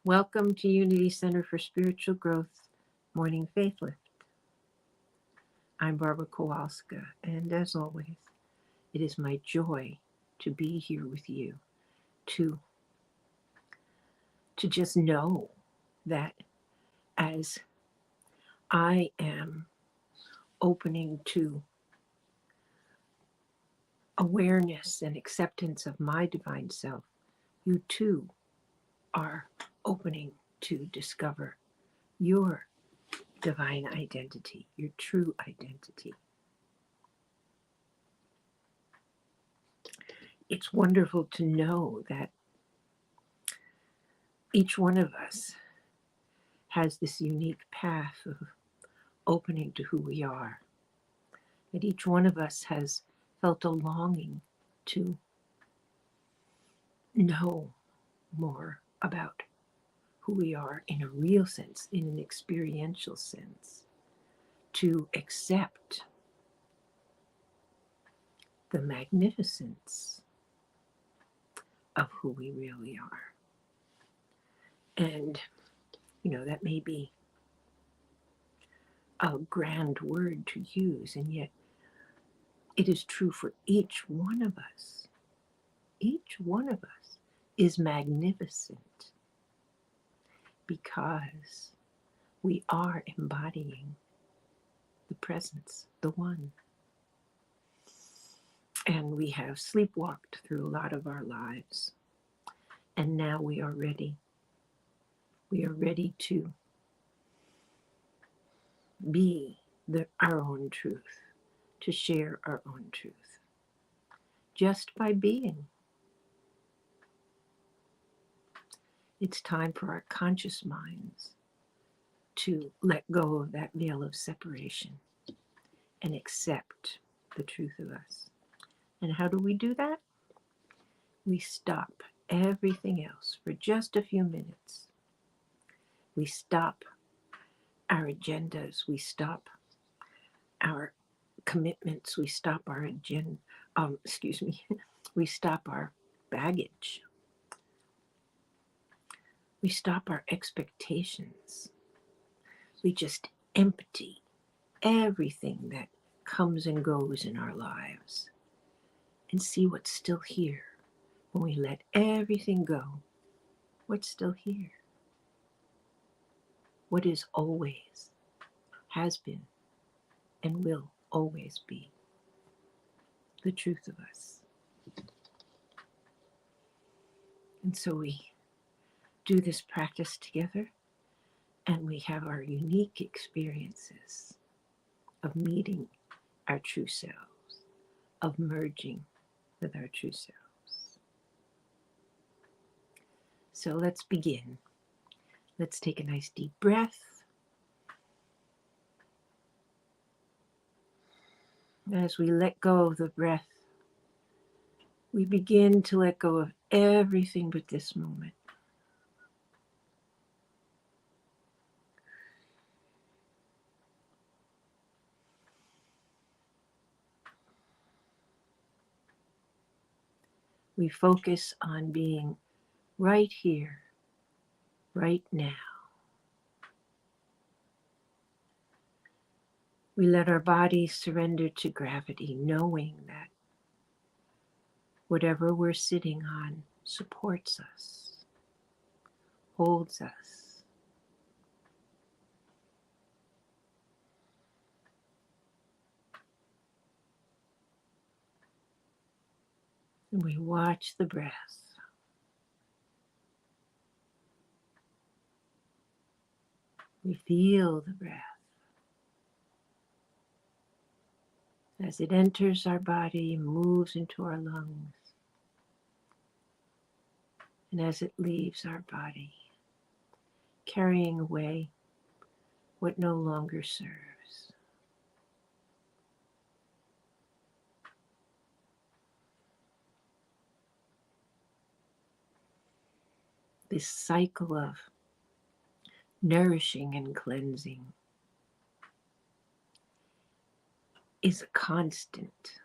Welcome to Unity Center for Spiritual Growth Morning Faith Lift. I'm Barbara Kowalska, and as always, it is my joy to be here with you to, to just know that as I am opening to awareness and acceptance of my divine self, you too are opening to discover your divine identity, your true identity. It's wonderful to know that each one of us has this unique path of opening to who we are, that each one of us has felt a longing to know more about who we are in a real sense, in an experiential sense, to accept the magnificence of who we really are. And, that may be a grand word to use, and yet it is true for each one of us. Each one of us is magnificent because we are embodying the presence, the one. And we have sleepwalked through a lot of our lives. And now we are ready. We are ready to be our own truth, to share our own truth, just by being. It's time for our conscious minds to let go of that veil of separation and accept the truth of us. And how do we do that? We stop everything else for just a few minutes. We stop our agendas. We stop our commitments. We stop our we stop our baggage. We stop our expectations. We just empty everything that comes and goes in our lives and see what's still here. When we let everything go, what's still here? What is always, has been, and will always be the truth of us. And so we do this practice together, and we have our unique experiences of meeting our true selves, of merging with our true selves. So let's begin. Let's take a nice deep breath. As we let go of the breath, we begin to let go of everything but this moment. We focus on being right here, right now. We let our bodies surrender to gravity, knowing that whatever we're sitting on supports us, holds us. And we watch the breath. We feel the breath as it enters our body, moves into our lungs, and as it leaves our body, carrying away what no longer serves. This cycle of nourishing and cleansing is a constant.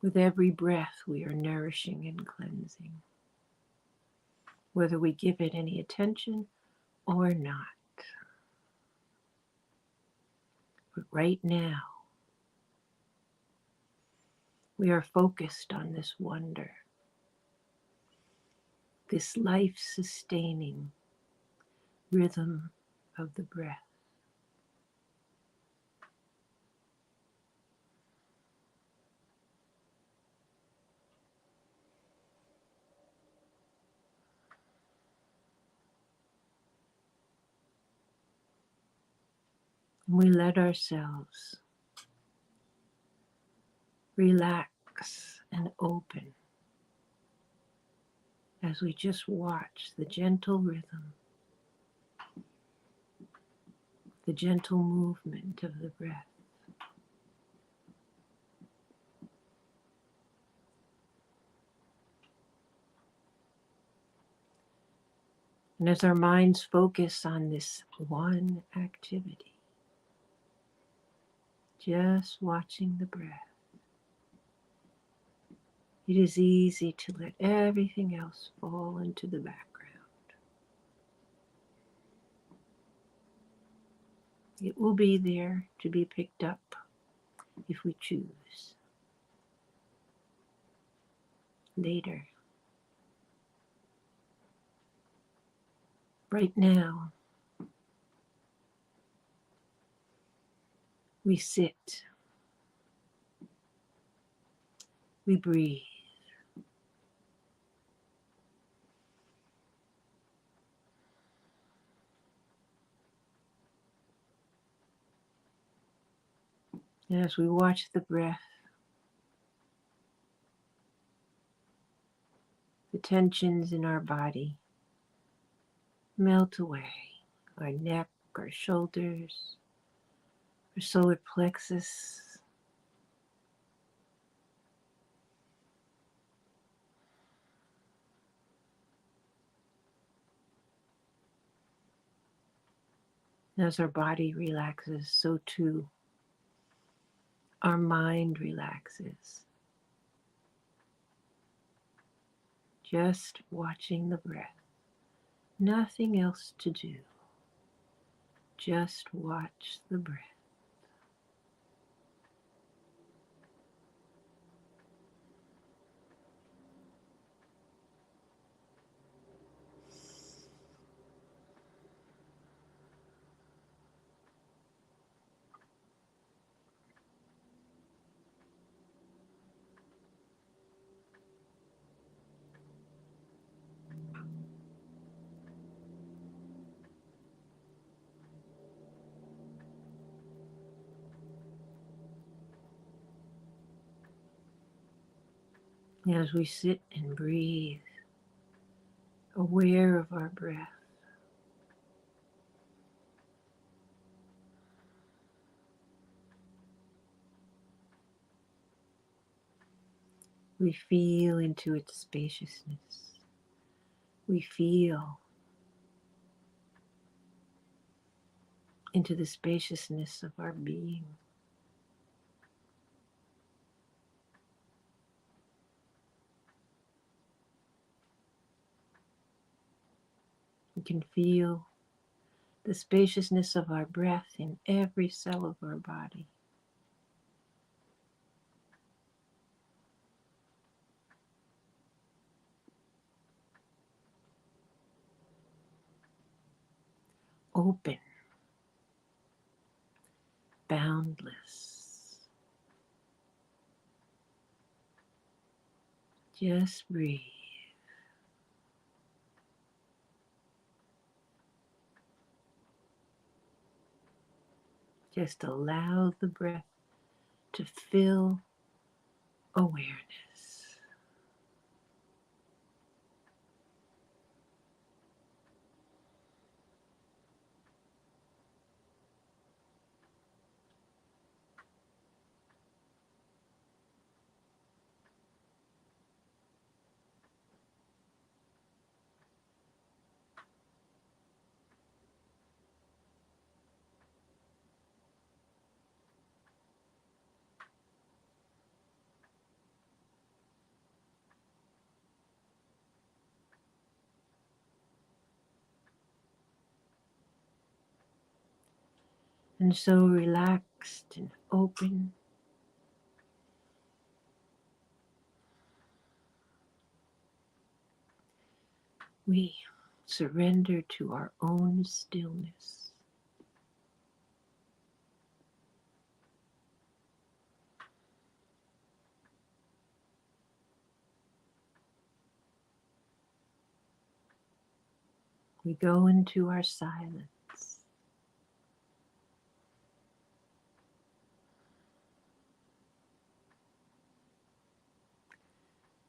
With every breath, we are nourishing and cleansing. whether we give it any attention or not. But right now, we are focused on this wonder, this life-sustaining rhythm of the breath. And we let ourselves relax and open as we just watch the gentle rhythm, the gentle movement of the breath. And as our minds focus on this one activity, just watching the breath, it is easy to let everything else fall into the background. It will be there to be picked up if we choose later. Right now, we sit, we breathe. And as we watch the breath, the tensions in our body melt away. Our neck, our shoulders, our solar plexus. As our body relaxes, so too our mind relaxes. Just watching the breath. Nothing else to do. Just watch the breath. As we sit and breathe, aware of our breath, we feel into its spaciousness. We feel into the spaciousness of our being. We can feel the spaciousness of our breath in every cell of our body. Open, boundless. Just breathe. Just allow the breath to fill awareness. And so relaxed and open, we surrender to our own stillness. We go into our silence,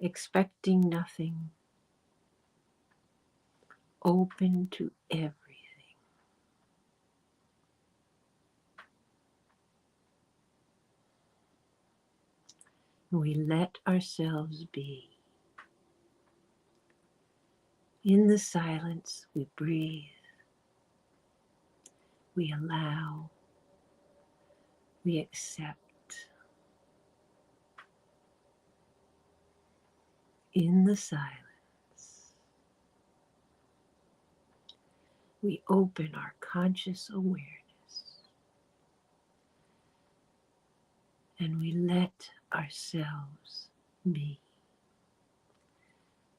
expecting nothing, open to everything. We let ourselves be. In the silence, we breathe, we allow, we accept. In the silence, we open our conscious awareness and we let ourselves be.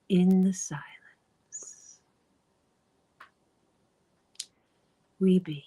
In the silence, we be.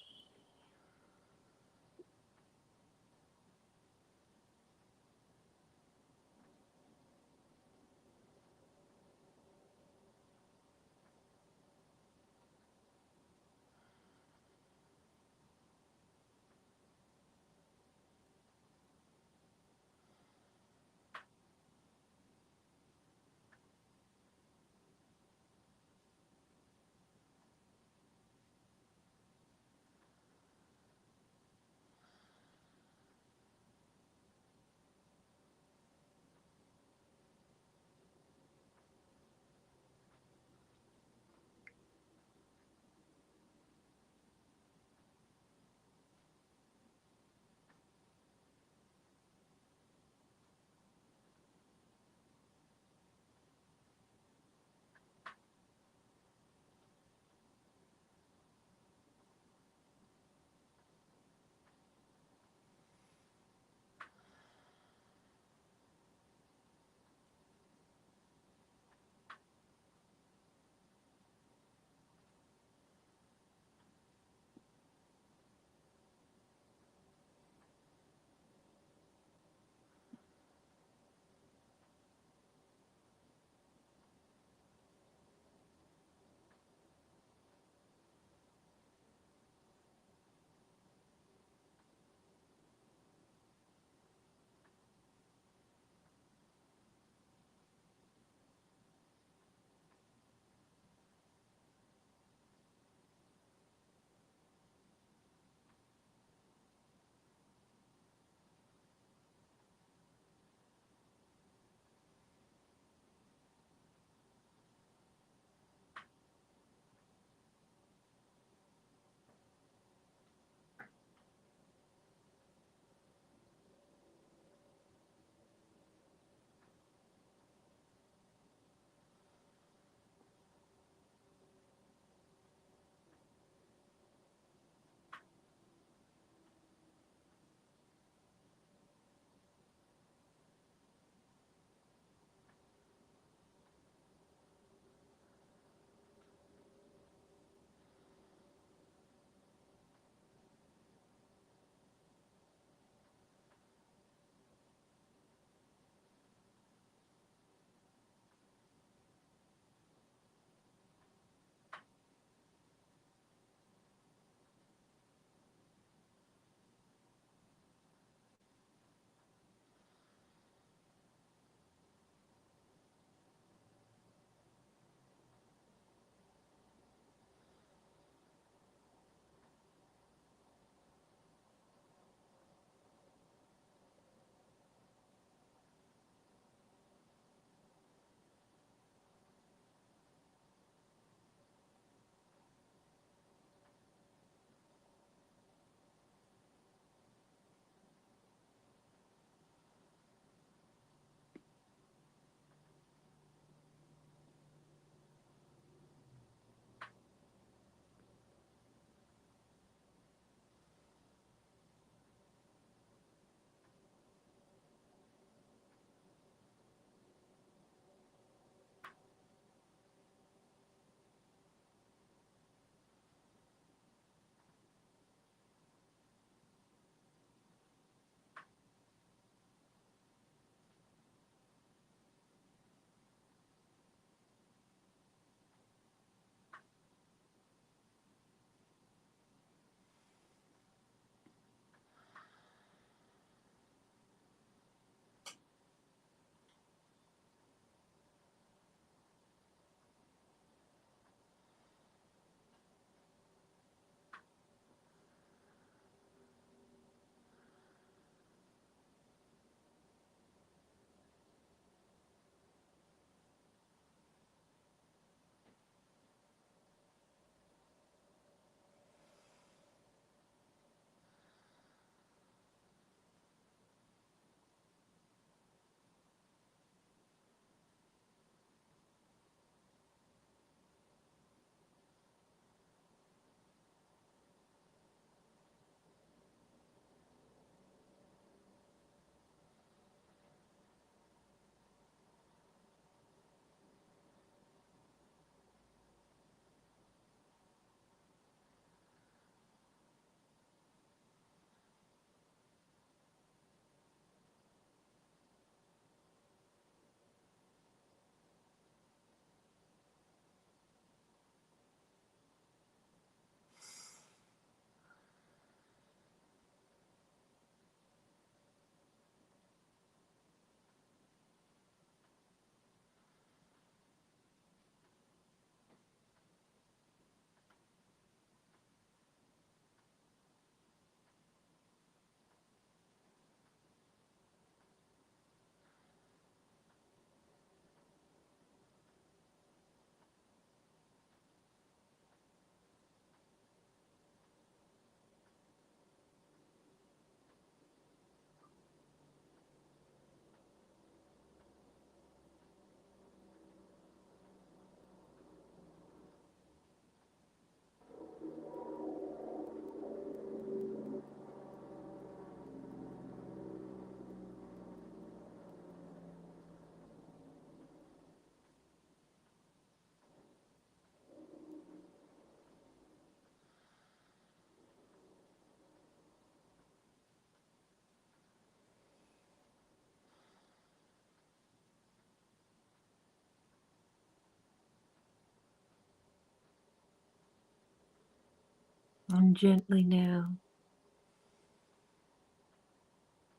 And gently now,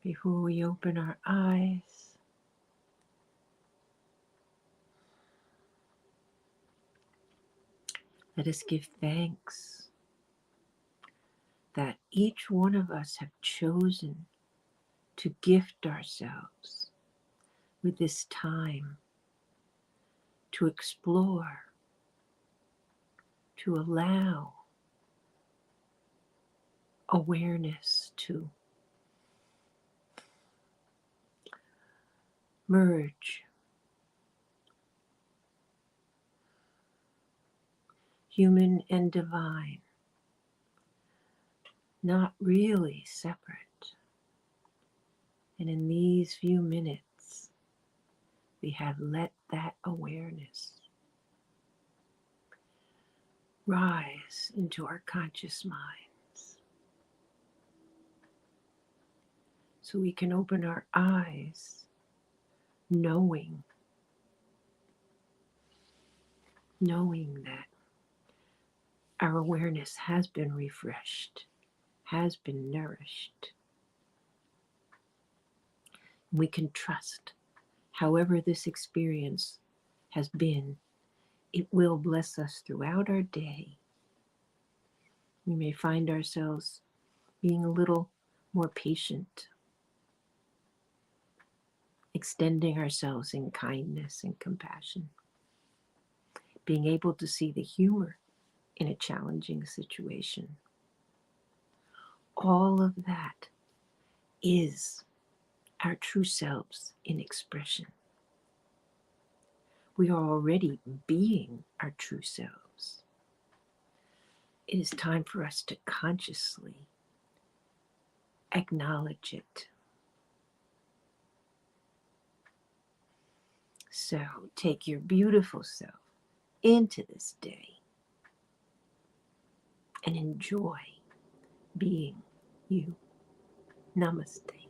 before we open our eyes, let us give thanks that each one of us have chosen to gift ourselves with this time to explore, to allow awareness to merge, human and divine, not really separate. And in these few minutes, we have let that awareness rise into our conscious minds so we can open our eyes knowing that our awareness has been refreshed, has been nourished. We can trust, however this experience has been, it will bless us throughout our day. We may find ourselves being a little more patient, extending ourselves in kindness and compassion, being able to see the humor in a challenging situation. All of that is our true selves in expression. We are already being our true selves. It is time for us to consciously acknowledge it. So take your beautiful self into this day and enjoy being you. Namaste.